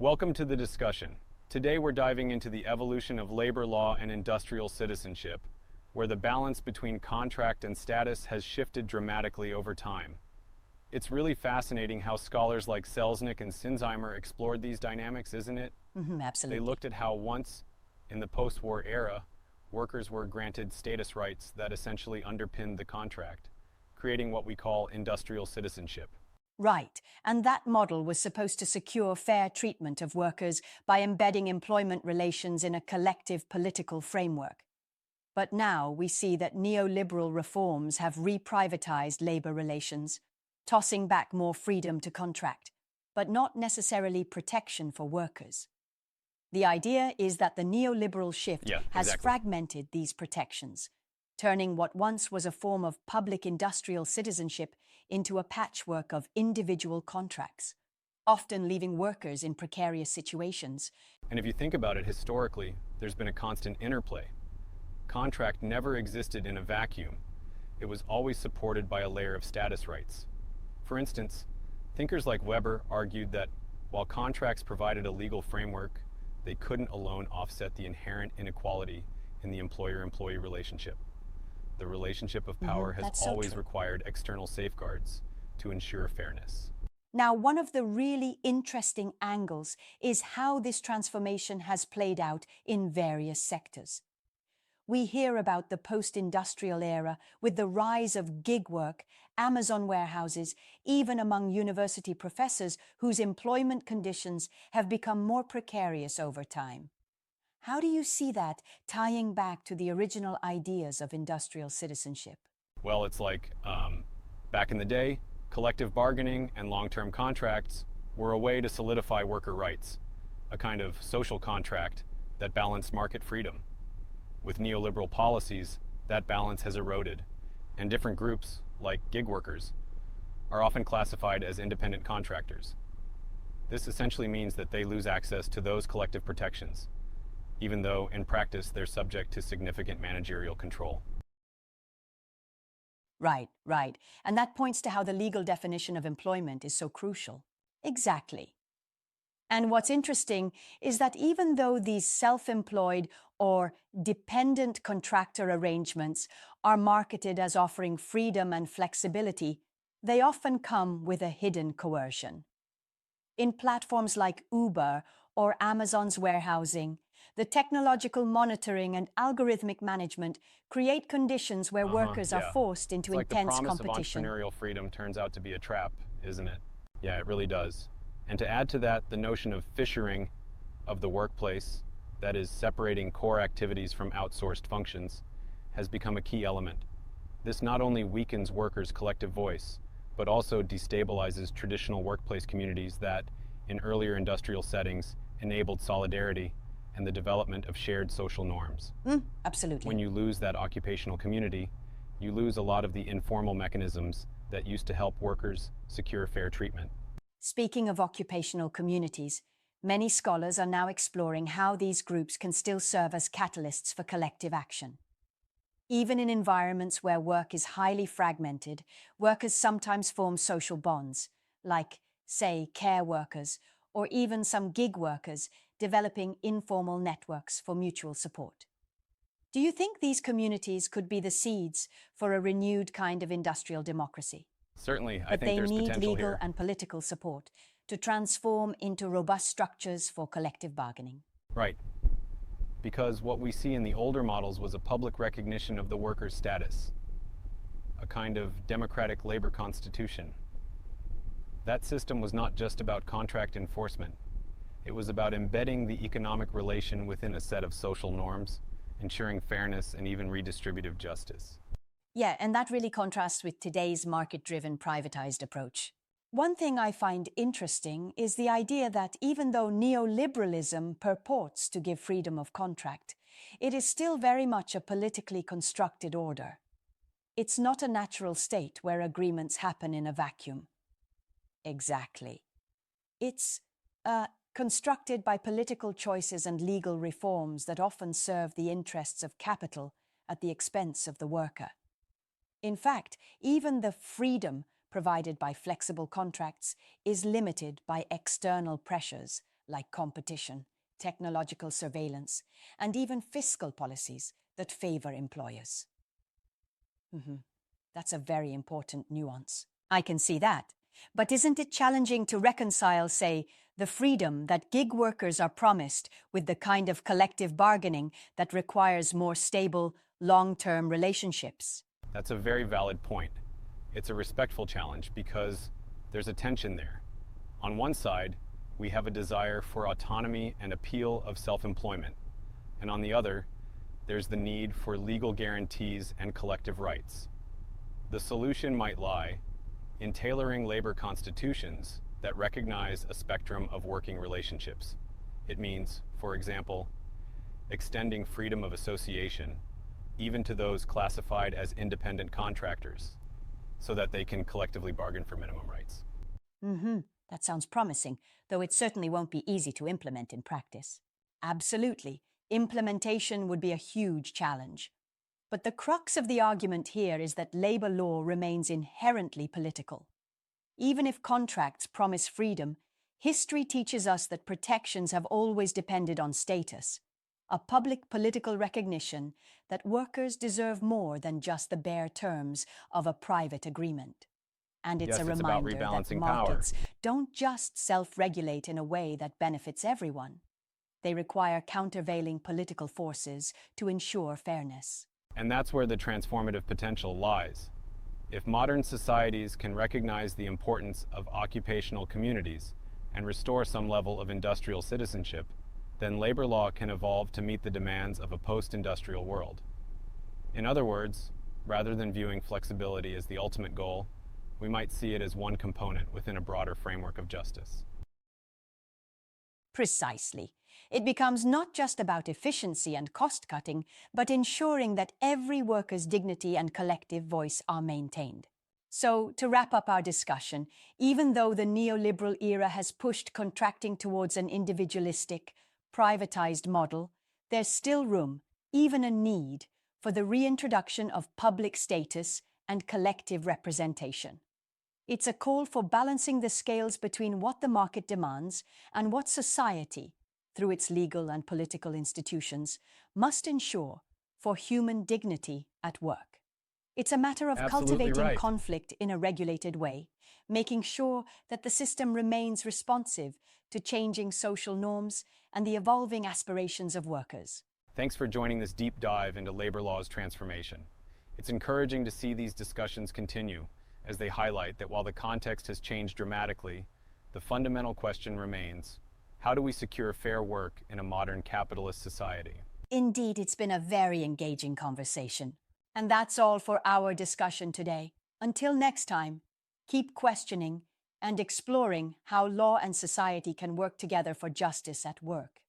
Welcome to the discussion. Today we're diving into the evolution of labor law and industrial citizenship, where the balance between contract and status has shifted dramatically over time. It's really fascinating how scholars like Selznick and Sinzheimer explored these dynamics, isn't it? Absolutely. They looked at how once, in the post-war era, workers were granted status rights that essentially underpinned the contract, creating what we call industrial citizenship. Right, and that model was supposed to secure fair treatment of workers by embedding employment relations in a collective political framework. But now we see that neoliberal reforms have reprivatized labor relations, tossing back more freedom to contract, but not necessarily protection for workers. The idea is that the neoliberal shift has Exactly. fragmented these protections, turning what once was a form of public industrial citizenship into a patchwork of individual contracts, often leaving workers in precarious situations. And if you think about it historically, there's been a constant interplay. Contract never existed in a vacuum. It was always supported by a layer of status rights. For instance, thinkers like Weber argued that while contracts provided a legal framework, they couldn't alone offset the inherent inequality in the employer-employee relationship. The relationship of power has That's so always true. required external safeguards to ensure fairness. Now, one of the really interesting angles is how this transformation has played out in various sectors. We hear about the post-industrial era with the rise of gig work, Amazon warehouses, even among university professors whose employment conditions have become more precarious over time. How do you see that tying back to the original ideas of industrial citizenship? Well, it's like back in the day, collective bargaining and long-term contracts were a way to solidify worker rights, a kind of social contract that balanced market freedom. With neoliberal policies, that balance has eroded, and different groups, like gig workers, are often classified as independent contractors. This essentially means that they lose access to those collective protections, even though in practice they're subject to significant managerial control. Right. And that points to how the legal definition of employment is so crucial. Exactly. And what's interesting is that even though these self-employed or dependent contractor arrangements are marketed as offering freedom and flexibility, they often come with a hidden coercion. In platforms like Uber or Amazon's warehousing, the technological monitoring and algorithmic management create conditions where workers are forced into It's like the intense promise competition. of entrepreneurial freedom turns out to be a trap, isn't it? Yeah, it really does. And to add to that, the notion of fissuring of the workplace, that is, separating core activities from outsourced functions, has become a key element. This not only weakens workers' collective voice, but also destabilizes traditional workplace communities that, in earlier industrial settings, enabled solidarity and the development of shared social norms. Absolutely. When you lose that occupational community, you lose a lot of the informal mechanisms that used to help workers secure fair treatment. Speaking of occupational communities, many scholars are now exploring how these groups can still serve as catalysts for collective action. Even in environments where work is highly fragmented, workers sometimes form social bonds, like, say, care workers, or even some gig workers developing informal networks for mutual support. Do you think these communities could be the seeds for a renewed kind of industrial democracy? Certainly, I But think they there's need potential legal here. and political support to transform into robust structures for collective bargaining. Right. Because what we see in the older models was a public recognition of the worker's status, a kind of democratic labor constitution. That system was not just about contract enforcement. It was about embedding the economic relation within a set of social norms, ensuring fairness and even redistributive justice. Yeah, and that really contrasts with today's market-driven privatized approach. One thing I find interesting is the idea that even though neoliberalism purports to give freedom of contract, it is still very much a politically constructed order. It's not a natural state where agreements happen in a vacuum. Exactly. It's constructed by political choices and legal reforms that often serve the interests of capital at the expense of the worker. In fact, even the freedom provided by flexible contracts is limited by external pressures like competition, technological surveillance, and even fiscal policies that favor employers. That's a very important nuance. I can see that. But isn't it challenging to reconcile, say, the freedom that gig workers are promised with the kind of collective bargaining that requires more stable, long-term relationships? That's a very valid point. It's a respectful challenge because there's a tension there. On one side, we have a desire for autonomy and appeal of self-employment. And on the other, there's the need for legal guarantees and collective rights. The solution might lie in tailoring labor constitutions that recognize a spectrum of working relationships. It means, for example, extending freedom of association even to those classified as independent contractors so that they can collectively bargain for minimum rights. That sounds promising, though it certainly won't be easy to implement in practice. Absolutely, implementation would be a huge challenge. But the crux of the argument here is that labor law remains inherently political. Even if contracts promise freedom, history teaches us that protections have always depended on status, a public political recognition that workers deserve more than just the bare terms of a private agreement. And it's Yes, a it's about reminder that rebalancing power. markets don't just self-regulate in a way that benefits everyone. They require countervailing political forces to ensure fairness. And that's where the transformative potential lies. If modern societies can recognize the importance of occupational communities and restore some level of industrial citizenship, then labor law can evolve to meet the demands of a post-industrial world. In other words, rather than viewing flexibility as the ultimate goal, we might see it as one component within a broader framework of justice. Precisely. It becomes not just about efficiency and cost-cutting, but ensuring that every worker's dignity and collective voice are maintained. So, to wrap up our discussion, even though the neoliberal era has pushed contracting towards an individualistic, privatized model, there's still room, even a need, for the reintroduction of public status and collective representation. It's a call for balancing the scales between what the market demands and what society, through its legal and political institutions, must ensure for human dignity at work. It's a matter of Absolutely cultivating right. conflict in a regulated way, making sure that the system remains responsive to changing social norms and the evolving aspirations of workers. Thanks for joining this deep dive into labor law's transformation. It's encouraging to see these discussions continue as they highlight that while the context has changed dramatically, the fundamental question remains: how do we secure fair work in a modern capitalist society? Indeed, it's been a very engaging conversation. And that's all for our discussion today. Until next time, keep questioning and exploring how law and society can work together for justice at work.